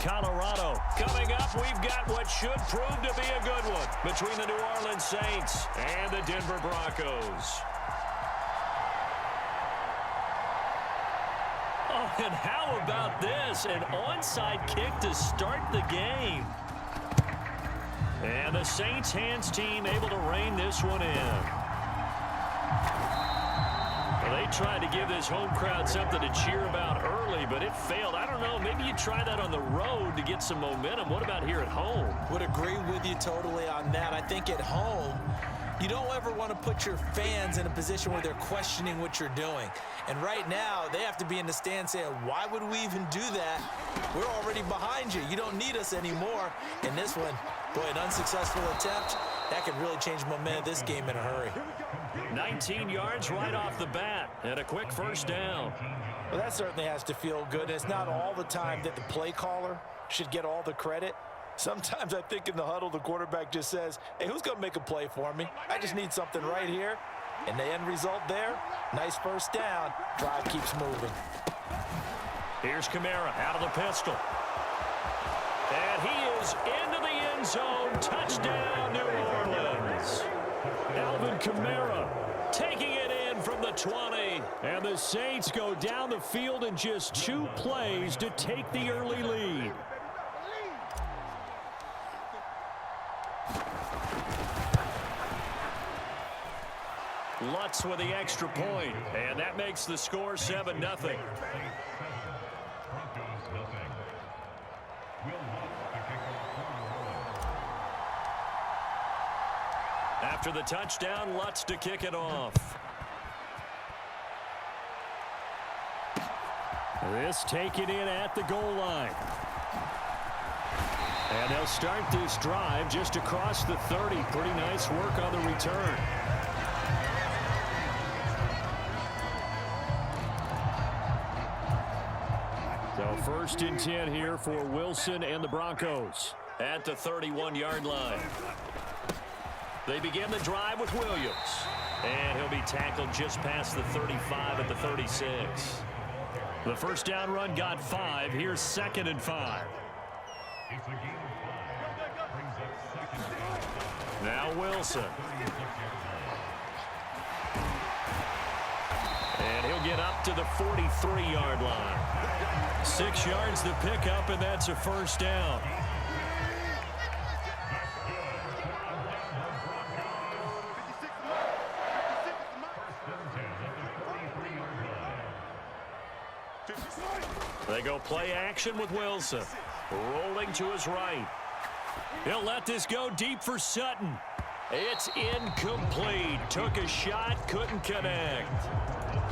Colorado. Coming up, we've got what should prove to be a good one between the New Orleans Saints and the Denver Broncos. Oh, and how about this? An onside kick to start the game. And the Saints hands team able to rein this one in. Well, they tried to give this home crowd something to cheer about early, but it failed. I don't know. Maybe you try that on the road to get some momentum. What about here at home? Would agree with you totally on that. I think at home, you don't ever want to put your fans in a position where they're questioning what you're doing. And right now, they have to be in the stand saying, why would we even do that? We're already behind you. You don't need us anymore. And this one, boy, an unsuccessful attempt, that could really change the momentum of this game in a hurry. 19 yards right off the bat and a quick first down. Well, that certainly has to feel good. It's not all the time that the play caller should get all the credit. Sometimes I think in the huddle, the quarterback just says, hey, who's going to make a play for me? I just need something right here. And the end result there, nice first down. Drive keeps moving. Here's Kamara out of the pistol. And he is into the end zone. Touchdown, New Orleans. Alvin Kamara taking it in from the 20. And the Saints go down the field in just 2 plays to take the early lead. Lutz with the extra point, and that makes the score 7-0. After the touchdown, Lutz to kick it off. This taken in at the goal line. And they'll start this drive just across the 30. Pretty nice work on the return. So 1st and 10 here for Wilson and the Broncos at the 31-yard line. They begin the drive with Williams. And he'll be tackled just past the 35 at the 36. The first down run got 5. Here's 2nd and 5. Now Wilson. And he'll get up to the 43-yard line. 6 yards to pick up, and that's a first down. They go play action with Wilson. Rolling to his right. He'll let this go deep for Sutton. It's incomplete. Took a shot, couldn't connect.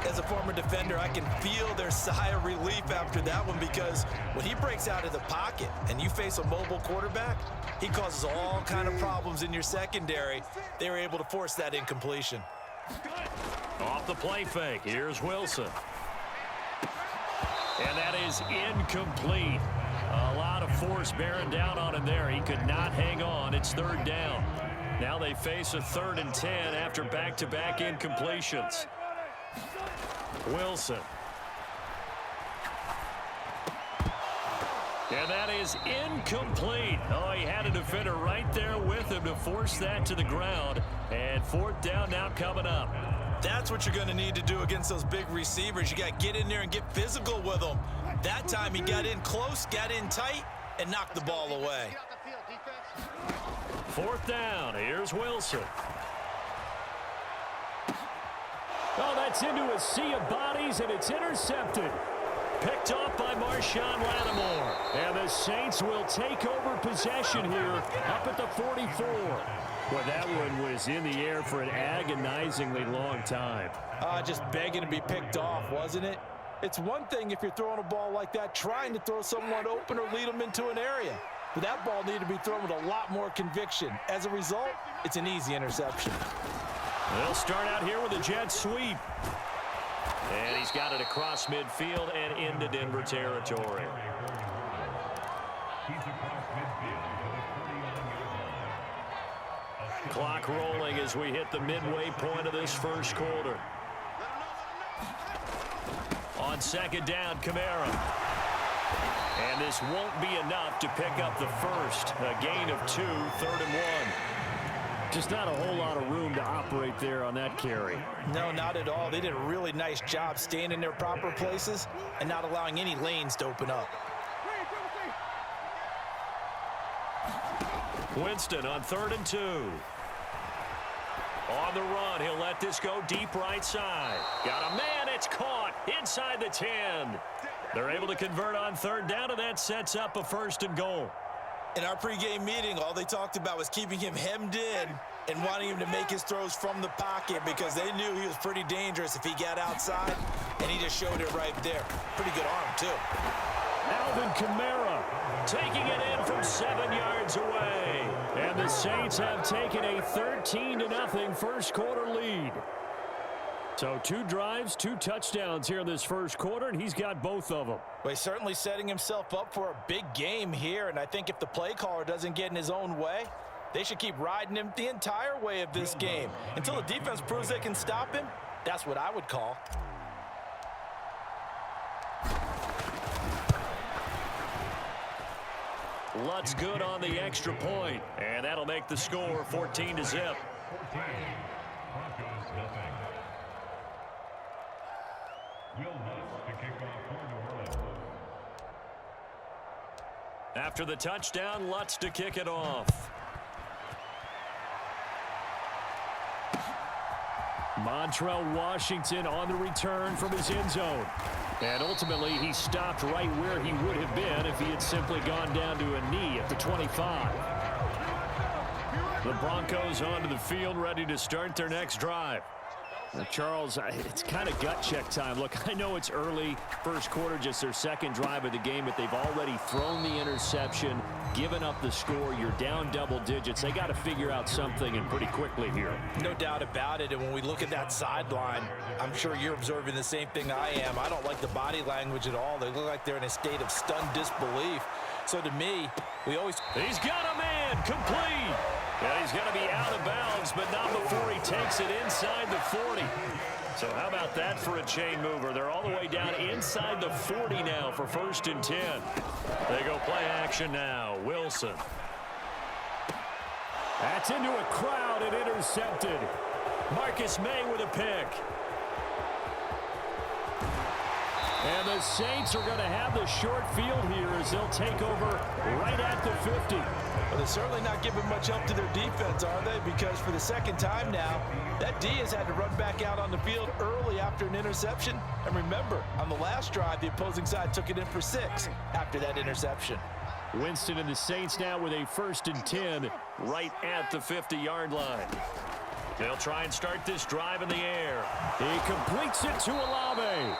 As a former defender, I can feel their sigh of relief after that one, because when he breaks out of the pocket and you face a mobile quarterback, he causes all kind of problems in your secondary. They were able to force that incompletion. Off the play fake, here's Wilson. And that is incomplete. A lot of force bearing down on him there. He could not hang on. It's 3rd down. Now they face a 3rd and 10 after back-to-back incompletions. Wilson. And that is incomplete. Oh, he had a defender right there with him to force that to the ground. And 4th down now coming up. That's what you're going to need to do against those big receivers. You got to get in there and get physical with them. That time he got in close, got in tight, and knocked the ball away. 4th down. Here's Wilson. Oh, that's into a sea of bodies, and it's intercepted. Picked off by Marshawn Lattimore. And the Saints will take over possession here up at the 44. Well, that one was in the air for an agonizingly long time. Just begging to be picked off, wasn't it? It's one thing if you're throwing a ball like that, trying to throw someone open or lead them into an area. But that ball needed to be thrown with a lot more conviction. As a result, it's an easy interception. They'll start out here with a jet sweep. And he's got it across midfield and into Denver territory. Clock rolling as we hit the midway point of this first quarter. On 2nd down, Kamara. And this won't be enough to pick up the first. A gain of 2, 3rd and 1. Just not a whole lot of room to operate there on that carry. No, not at all. They did a really nice job staying in their proper places and not allowing any lanes to open up. Winston on 3rd and 2. On the run, he'll let this go deep right side. Got a man, it's caught inside the 10. They're able to convert on 3rd down, and that sets up a 1st and goal. In our pregame meeting, all they talked about was keeping him hemmed in and wanting him to make his throws from the pocket because they knew he was pretty dangerous if he got outside, and he just showed it right there. Pretty good arm, too. Alvin Kamara taking it in from 7 yards away. And the Saints have taken a 13-0 first quarter lead. So 2 drives, 2 touchdowns here in this first quarter, and he's got both of them. Well, he's certainly setting himself up for a big game here, and I think if the play caller doesn't get in his own way, they should keep riding him the entire way of this game. Until the defense proves they can stop him, that's what I would call. Lutz good on the extra point, and that'll make the score 14-0. After the touchdown, Lutz to kick it off. Montrell Washington on the return from his end zone. And ultimately, he stopped right where he would have been if he had simply gone down to a knee at the 25. The Broncos onto the field, ready to start their next drive. Now, Charles, it's kind of gut check time. Look, I know it's early, first quarter, just their second drive of the game, but they've already thrown the interception, given up the score. You're down double digits. They got to figure out something, and pretty quickly here. No doubt about it, and when we look at that sideline, I'm sure you're observing the same thing I am. I don't like the body language at all. They look like they're in a state of stunned disbelief. So to me, we always... He's got a man, complete. Yeah, he's going to be out of bounds, but not before he takes it inside the 40. So how about that for a chain mover? They're all the way down inside the 40 now for 1st and 10. They go play action now. Wilson. That's into a crowd and intercepted. Marcus May with a pick. And the Saints are going to have the short field here as they'll take over right at the 50. Well, they're certainly not giving much help to their defense, are they? Because for the second time now, that D has had to run back out on the field early after an interception. And remember, on the last drive, the opposing side took it in for 6 after that interception. Winston and the Saints now with a 1st and 10 right at the 50-yard line. They'll try and start this drive in the air. He completes it to Olave.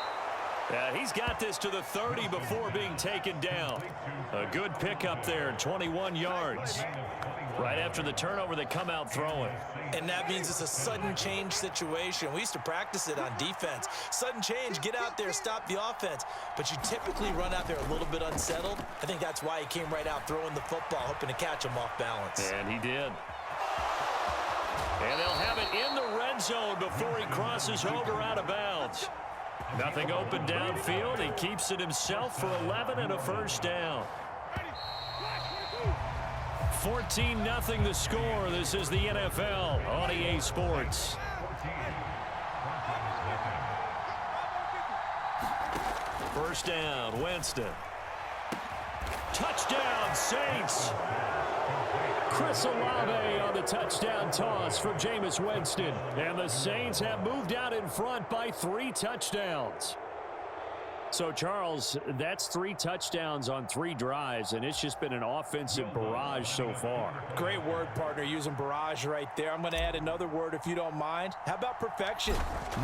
He's got this to the 30 before being taken down. A good pickup there, 21 yards. Right after the turnover, they come out throwing. And that means it's a sudden change situation. We used to practice it on defense. Sudden change, get out there, stop the offense. But you typically run out there a little bit unsettled. I think that's why he came right out throwing the football, hoping to catch him off balance. And he did. And they'll have it in the red zone before he crosses over out of bounds. Nothing open downfield. He keeps it himself for 11 and a 1st down. 14-0 the score. This is the NFL on EA Sports. First down, Winston. Touchdown, Saints. Chris Olave on the touchdown toss for Jameis Winston. And the Saints have moved out in front by 3 touchdowns. So, Charles, that's 3 touchdowns on 3 drives, and it's just been an offensive barrage so far. Great word, partner, using barrage right there. I'm going to add another word if you don't mind. How about perfection?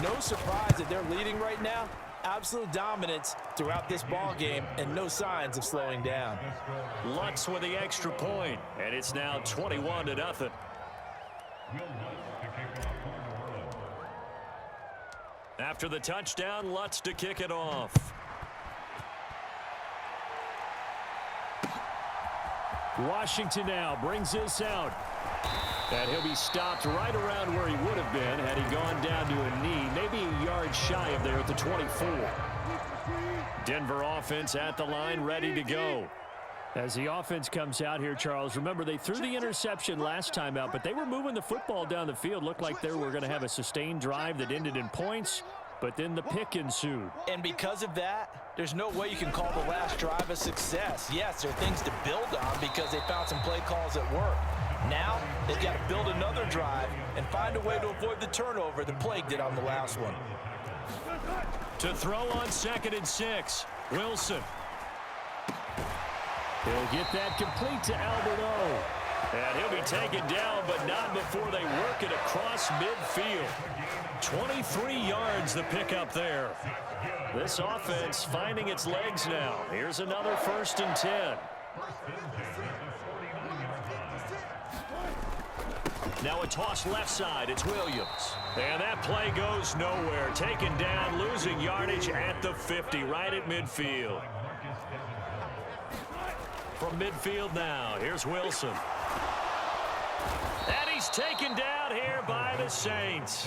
No surprise that they're leading right now. Absolute dominance throughout this ball game and no signs of slowing down. Lutz with the extra point, and it's now 21-0. After the touchdown, Lutz to kick it off. Washington now brings this out. And he'll be stopped right around where he would have been had he gone down to a knee, maybe a yard shy of there at the 24. Denver offense at the line, ready to go. As the offense comes out here, Charles, remember they threw the interception last time out, but they were moving the football down the field. Looked like they were going to have a sustained drive that ended in points, but then the pick ensued. And because of that, there's no way you can call the last drive a success. Yes, there are things to build on because they found some play calls that work. Now, they've got to build another drive and find a way to avoid the turnover that plagued it on the last one. To throw on 2nd and 6, Wilson. He'll get that complete to Alberto. And he'll be taken down, but not before they work it across midfield. 23 yards the pickup there. This offense finding its legs now. Here's another 1st and 10. Now a toss left side. It's Williams. And that play goes nowhere. Taken down, losing yardage at the 50, right at midfield. From midfield now, here's Wilson. And he's taken down here by the Saints.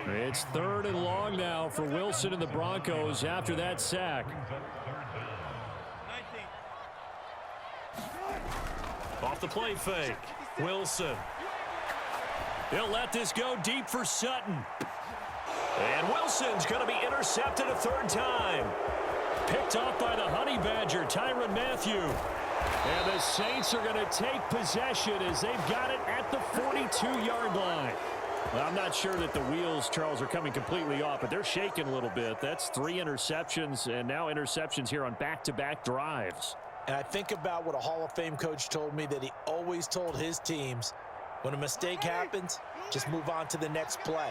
It's 3rd and long now for Wilson and the Broncos after that sack. Off the play fake, Wilson. He'll let this go deep for Sutton. And Wilson's going to be intercepted a 3rd time. Picked off by the Honey Badger, Tyrann Mathieu. And the Saints are going to take possession as they've got it at the 42-yard line. Well, I'm not sure that the wheels, Charles, are coming completely off, but they're shaking a little bit. That's 3 interceptions, and now interceptions here on back-to-back drives. And I think about what a Hall of Fame coach told me that he always told his teams, when a mistake happens, just move on to the next play.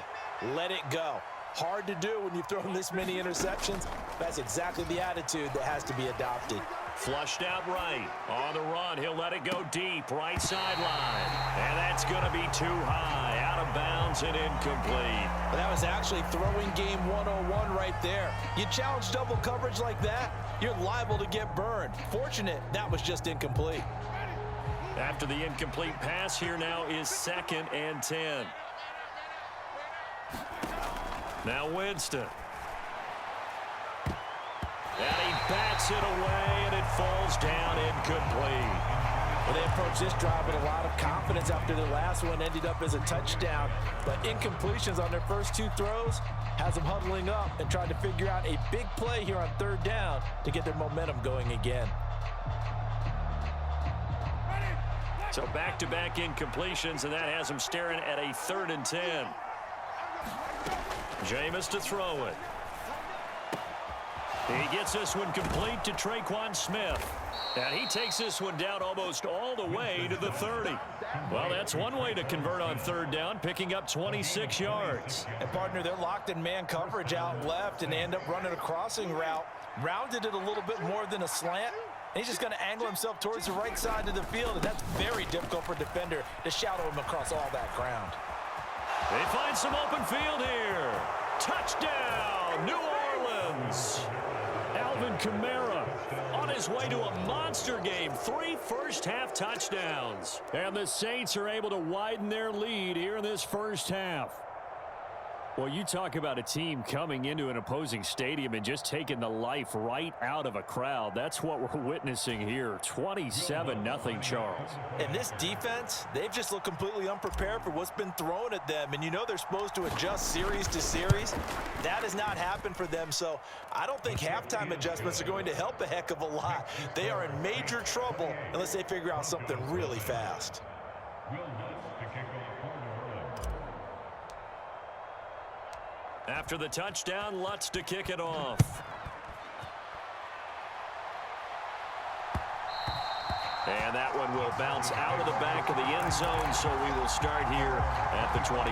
Let it go. Hard to do when you've thrown this many interceptions. That's exactly the attitude that has to be adopted. Flushed out right. On the run, he'll let it go deep. Right sideline. And that's going to be too high. Out of bounds and incomplete. But that was actually throwing game 101 right there. You challenge double coverage like that, you're liable to get burned. Fortunate, that was just incomplete. After the incomplete pass, here now is 2nd and 10. Now Winston. And he bats it away, and it falls down incomplete. Well, they approached this drive with a lot of confidence after their last one ended up as a touchdown. But incompletions on their first 2 throws has them huddling up and trying to figure out a big play here on 3rd down to get their momentum going again. So back-to-back incompletions, and that has them staring at a 3rd and 10. Jameis to throw it. He gets this one complete to Traquan Smith. And he takes this one down almost all the way to the 30. Well, that's one way to convert on 3rd down, picking up 26 yards. And, partner, they're locked in man coverage out left, and they end up running a crossing route. Rounded it a little bit more than a slant. And he's just going to angle himself towards the right side of the field, and that's very difficult for a defender to shadow him across all that ground. They find some open field here. Touchdown, New Orleans. Alvin Kamara on his way to a monster game. 3 first-half touchdowns. And the Saints are able to widen their lead here in this first half. Well, you talk about a team coming into an opposing stadium and just taking the life right out of a crowd. That's what we're witnessing here. 27-0, Charles. And this defense, they've just looked completely unprepared for what's been thrown at them. And you know they're supposed to adjust series to series. That has not happened for them. So I don't think halftime adjustments are going to help a heck of a lot. They are in major trouble unless they figure out something really fast. After the touchdown, Lutz to kick it off. And that one will bounce out of the back of the end zone, so we will start here at the 25.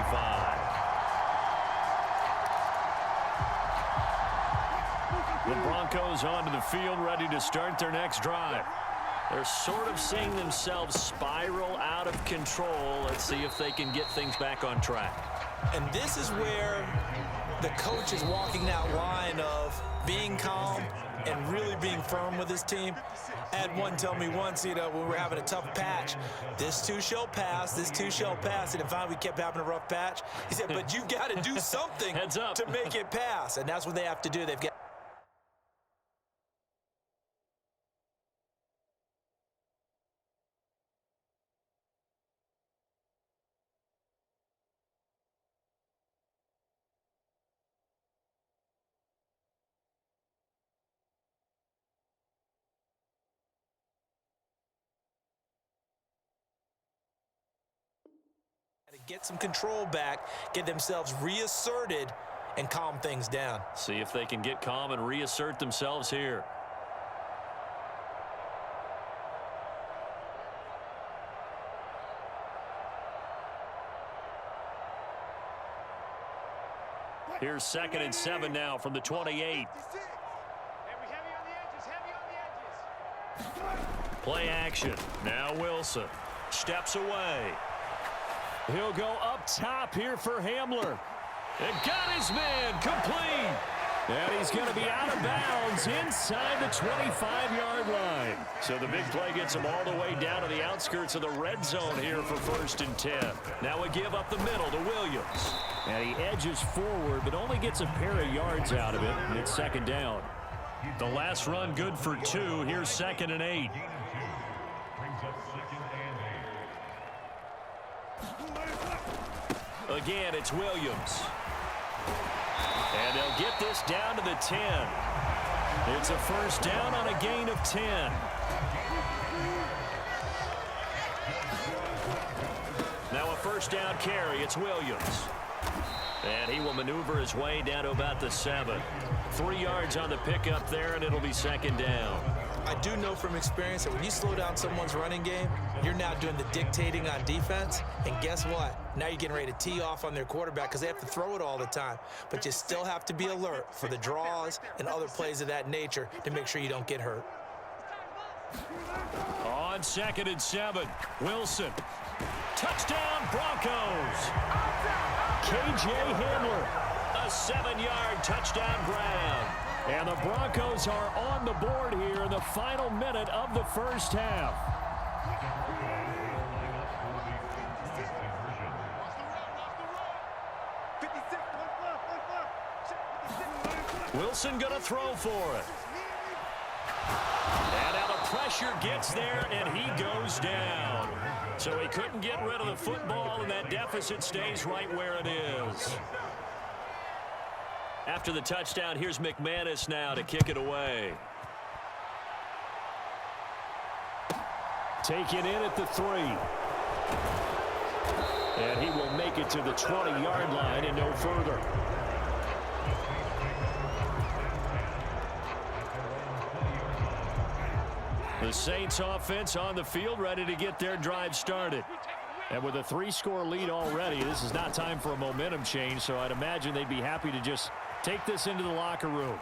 The Broncos onto the field, ready to start their next drive. They're sort of seeing themselves spiral out of control. Let's see if they can get things back on track. And this is where the coach is walking that line of being calm and really being firm with his team. I had one tell me once, when we were having a tough patch, this too shall pass, this too shall pass. And finally we kept having a rough patch. He said, but you've got to do something Heads up. to make it pass. And that's what they have to do. They've got get some control back, get themselves reasserted, and calm things down. See if they can get calm and reassert themselves here. Here's 2nd and 7 now from the 28. Play action. Now Wilson steps away. He'll go up top here for Hamler. And got his man complete. And he's going to be out of bounds inside the 25-yard line. So the big play gets him all the way down to the outskirts of the red zone here for 1st and 10. Now a give up the middle to Williams. And he edges forward, but only gets a pair of yards out of it, and it's 2nd down. The last run good for 2. Here's 2nd and 8. Again, it's Williams. And they'll get this down to the 10. It's a 1st down on a gain of 10. Now a 1st down carry. It's Williams. And he will maneuver his way down to about the 7. 3 yards on the pickup there, and it'll be 2nd down. I do know from experience that when you slow down someone's running game, you're now doing the dictating on defense. And guess what? Now you're getting ready to tee off on their quarterback because they have to throw it all the time. But you still have to be alert for the draws and other plays of that nature to make sure you don't get hurt. On 2nd and 7, Wilson. Touchdown, Broncos. K.J. Hamler. A 7-yard touchdown grab. And the Broncos are on the board here in the final minute of the 1st half. Wilson gonna throw for it. And now the pressure gets there, and he goes down. So he couldn't get rid of the football, and that deficit stays right where it is. After the touchdown, here's McManus now to kick it away. Taken in at the 3. And he will make it to the 20-yard line and no further. The Saints offense on the field, ready to get their drive started. And with a 3-score lead already, this is not time for a momentum change, so I'd imagine they'd be happy to just take this into the locker room.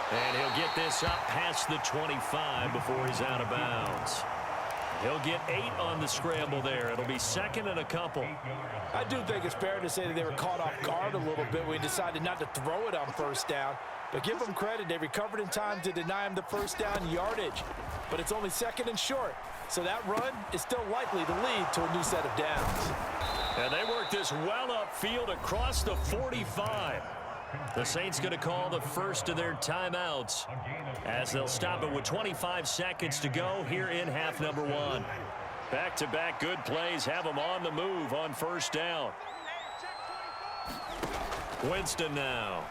And he'll get this up past the 25 before he's out of bounds. He'll get 8 on the scramble there. It'll be 2nd and a couple. I do think it's fair to say that they were caught off guard a little bit when he decided not to throw it on 1st down. But give them credit. They recovered in time to deny him the 1st down yardage. But it's only 2nd and short. So that run is still likely to lead to a new set of downs. And they work this well upfield across the 45. The Saints going to call the first of their timeouts as they'll stop it with 25 seconds to go here in half number 1. Back-to-back good plays have them on the move on 1st down. Winston now.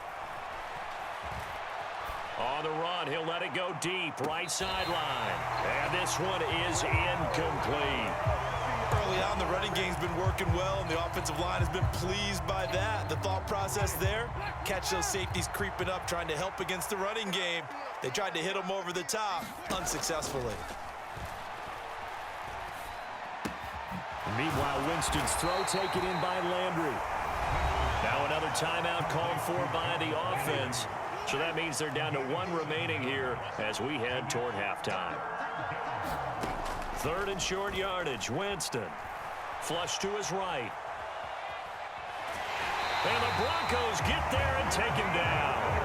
On the run, he'll let it go deep, right sideline. And this one is incomplete. Early on, the running game's been working well, and the offensive line has been pleased by that. The thought process there, catch those safeties creeping up, trying to help against the running game. They tried to hit them over the top, unsuccessfully. Meanwhile, Winston's throw taken in by Landry. Now another timeout called for by the offense. So that means they're down to 1 remaining here as we head toward halftime. 3rd and short yardage. Winston. Flush to his right. And the Broncos get there and take him down.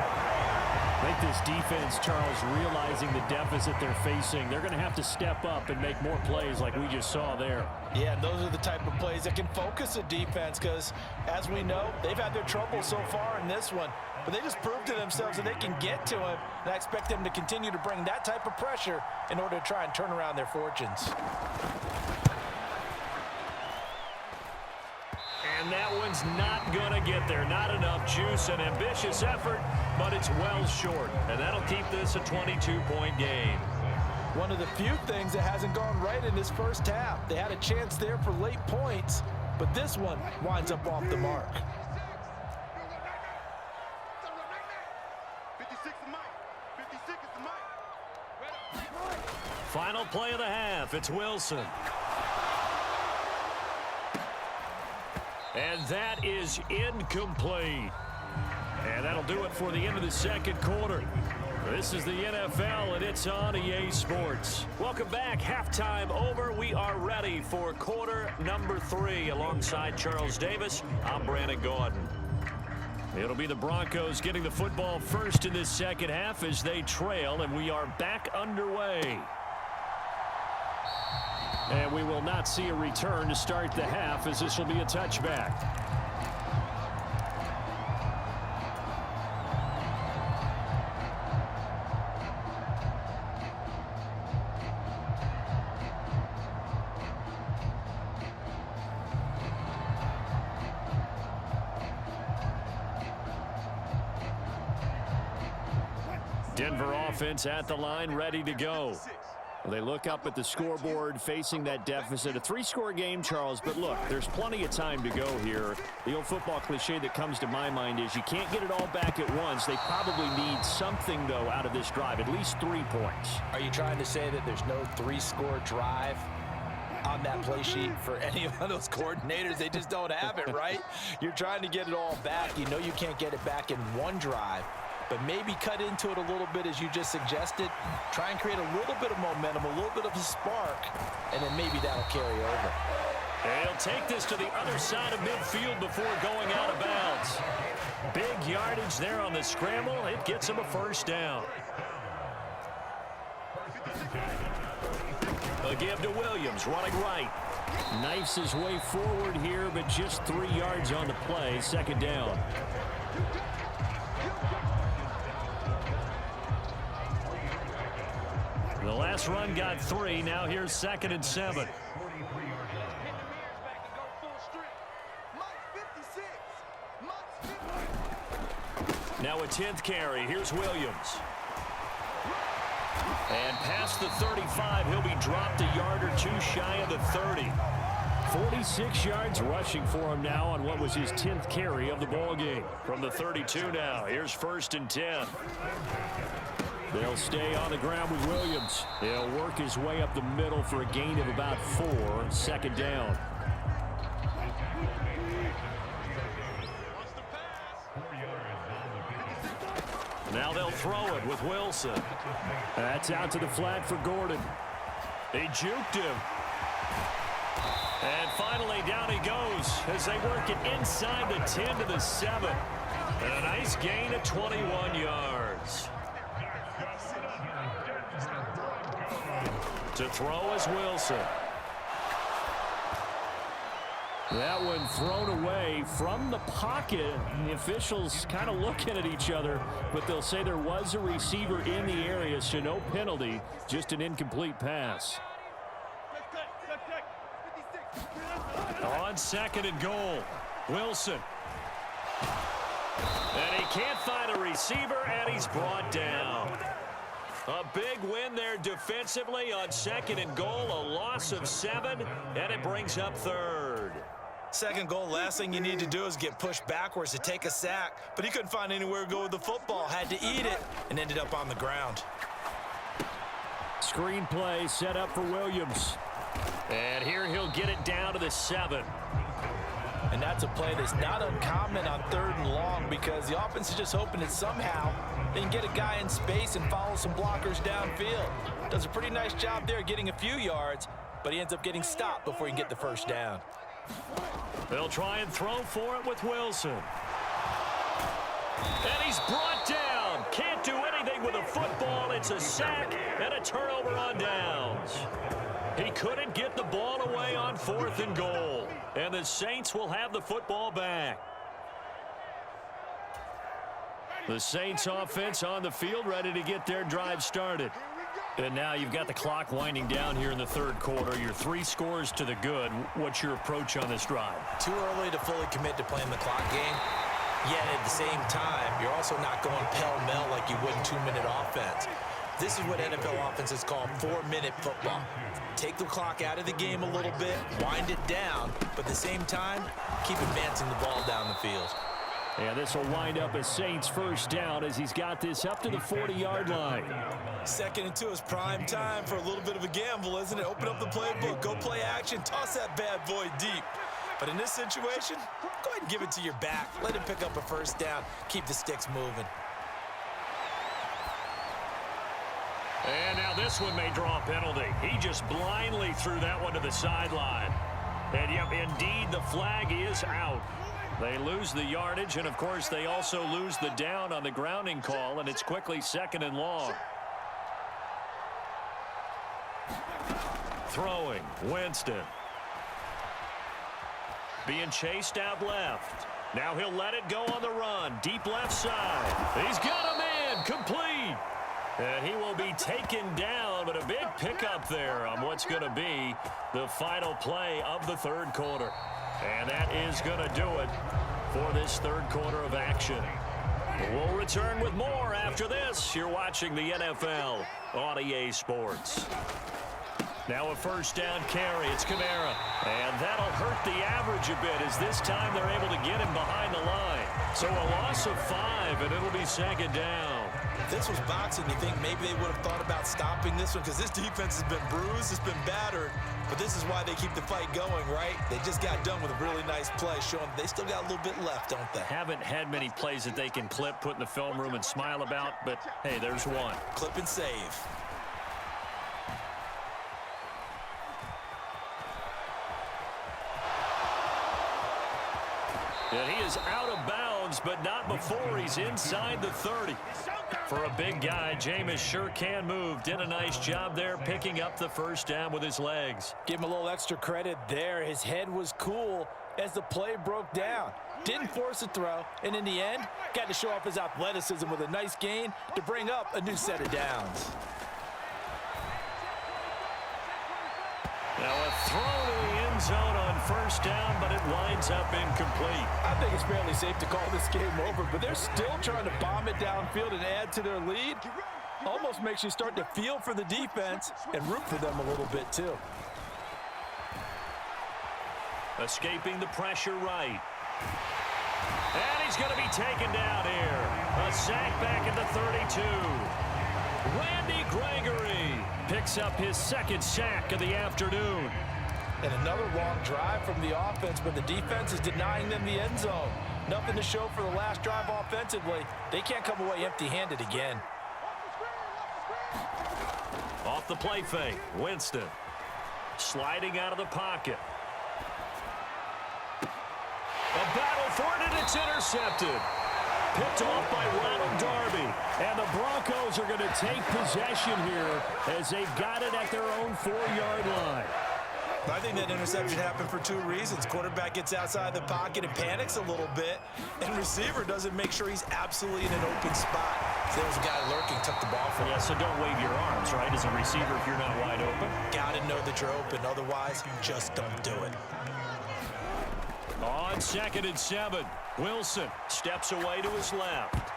I think this defense, Charles, realizing the deficit they're facing, they're going to have to step up and make more plays like we just saw there. Yeah, and those are the type of plays that can focus a defense because, as we know, they've had their trouble so far in this one. But they just proved to themselves that they can get to him, and I expect them to continue to bring that type of pressure in order to try and turn around their fortunes. And that one's not going to get there. Not enough juice. An ambitious effort, but it's well short. And that'll keep this a 22-point game. One of the few things that hasn't gone right in this first half. They had a chance there for late points, but this one winds up off the mark. Final play of the half. It's Wilson. And that is incomplete. And that'll do it for the end of the second quarter. This is the NFL, and it's on EA Sports. Welcome back. Halftime over. We are ready for quarter number 3. Alongside Charles Davis, I'm Brandon Gordon. It'll be the Broncos getting the football first in this second half as they trail, and we are back underway. And we will not see a return to start the half, as this will be a touchback. Denver offense at the line, ready to go. They look up at the scoreboard, facing that deficit. A 3-score game, Charles, but look, there's plenty of time to go here. The old football cliche that comes to my mind is you can't get it all back at once. They probably need something, though, out of this drive, at least 3 points. Are you trying to say that there's no 3-score drive on that play sheet for any of those coordinators? They just don't have it, right? You're trying to get it all back. You know you can't get it back in one drive, but maybe cut into it a little bit as you just suggested. Try and create a little bit of momentum, a little bit of a spark, and then maybe that'll carry over. And he'll take this to the other side of midfield before going out of bounds. Big yardage there on the scramble. It gets him a first down. A give to Williams, running right. Knifes his way forward here, but just 3 yards on the play. Second down. The last run got 3. Now here's 2nd and 7. Now a 10th carry. Here's Williams. And past the 35, he'll be dropped a yard or 2 shy of the 30. 46 yards rushing for him now on what was his 10th carry of the ball game. From the 32 now, here's 1st and 10. They'll stay on the ground with Williams. He'll work his way up the middle for a gain of about 4. Second down. Now they'll throw it with Wilson. That's out to the flat for Gordon. They juked him. And finally down he goes as they work it inside the 10 to the 7. And a nice gain of 21 yards. To throw is Wilson. That one thrown away from the pocket. The officials kind of looking at each other, but they'll say there was a receiver in the area, so no penalty, just an incomplete pass. On 2nd and goal, Wilson. And he can't find a receiver, and he's brought down. A big win there defensively on 2nd and goal, a loss of 7, and it brings up 3rd. 2nd goal, last thing you need to do is get pushed backwards to take a sack, but he couldn't find anywhere to go with the football, had to eat it, and ended up on the ground. Screen play set up for Williams. And here he'll get it down to the 7. And that's a play that's not uncommon on 3rd and long because the offense is just hoping that somehow they can get a guy in space and follow some blockers downfield. Does a pretty nice job there getting a few yards, but he ends up getting stopped before he can get the first down. They'll try and throw for it with Wilson. And he's brought down. Can't do anything with a football. It's a sack and a turnover on downs. He couldn't get the ball away on 4th and goal. And the Saints will have the football back. The Saints offense on the field ready to get their drive started. And now you've got the clock winding down here in the 3rd quarter. You're 3 scores to the good. What's your approach on this drive? Too early to fully commit to playing the clock game. Yet at the same time, you're also not going pell-mell like you would in 2-minute offense. This is what NFL offenses call 4-minute football. Take the clock out of the game a little bit, wind it down, but at the same time, keep advancing the ball down the field. And this will wind up a Saints first down as he's got this up to the 40-yard line. 2nd and 2 is prime time for a little bit of a gamble, isn't it? Open up the playbook, go play action, toss that bad boy deep. But in this situation, go ahead and give it to your back. Let him pick up a first down, keep the sticks moving. And now this one may draw a penalty. He just blindly threw that one to the sideline. And, yep, indeed, the flag is out. They lose the yardage, and, of course, they also lose the down on the grounding call, and it's quickly 2nd and long. Throwing, Winston. Being chased out left. Now he'll let it go on the run. Deep left side. He's got a man. Complete. And he will be taken down, but a big pickup there on what's going to be the final play of the 3rd quarter. And that is going to do it for this 3rd quarter of action. We'll return with more after this. You're watching the NFL on EA Sports. Now a first down carry. It's Kamara. And that'll hurt the average a bit as this time they're able to get him behind the line. So a loss of 5, and it'll be 2nd down. If this was boxing, you think maybe they would have thought about stopping this one because this defense has been bruised, it's been battered, but this is why they keep the fight going, right? They just got done with a really nice play, showing they still got a little bit left, don't they? Haven't had many plays that they can clip, put in the film room, and smile about, but hey, there's one. Clip and save. And he is out of bounds, but not before he's inside the 30. For a big guy, Jameis sure can move. Did a nice job there picking up the first down with his legs. Give him a little extra credit there. His head was cool as the play broke down. Didn't force a throw, and in the end, got to show off his athleticism with a nice gain to bring up a new set of downs. Now a throw to the end zone on first down, but it winds up incomplete. I think it's fairly safe to call this game over, but they're still trying to bomb it downfield and add to their lead. Almost makes you start to feel for the defense and root for them a little bit too. Escaping the pressure right. And he's going to be taken down here. A sack back at the 32. Randy Gregory picks up his 2nd sack of the afternoon. And another long drive from the offense, but the defense is denying them the end zone. Nothing to show for the last drive offensively. They can't come away empty-handed again. Off the play fake, Winston. Sliding out of the pocket. A battle for it, and it's intercepted. Picked off by Ronald Darby. And the Broncos are going to take possession here as they've got it at their own 4-yard line. I think that interception happened for 2 reasons. Quarterback gets outside the pocket and panics a little bit, and receiver doesn't make sure he's absolutely in an open spot. So there's a guy lurking, took the ball from him. Yeah, so don't wave your arms, right, as a receiver if you're not wide open. Got to know that you're open. Otherwise, just don't do it. On 2nd and 7, Wilson steps away to his left.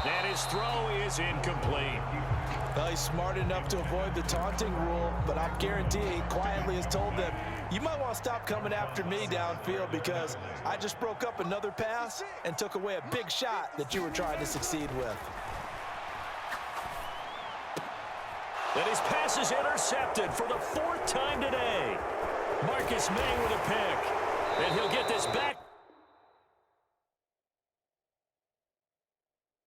And his throw is incomplete. Well, he's smart enough to avoid the taunting rule, but I guarantee he quietly has told them, you might want to stop coming after me downfield because I just broke up another pass and took away a big shot that you were trying to succeed with. And his pass is intercepted for the 4th time today. Marcus May with a pick. And he'll get this back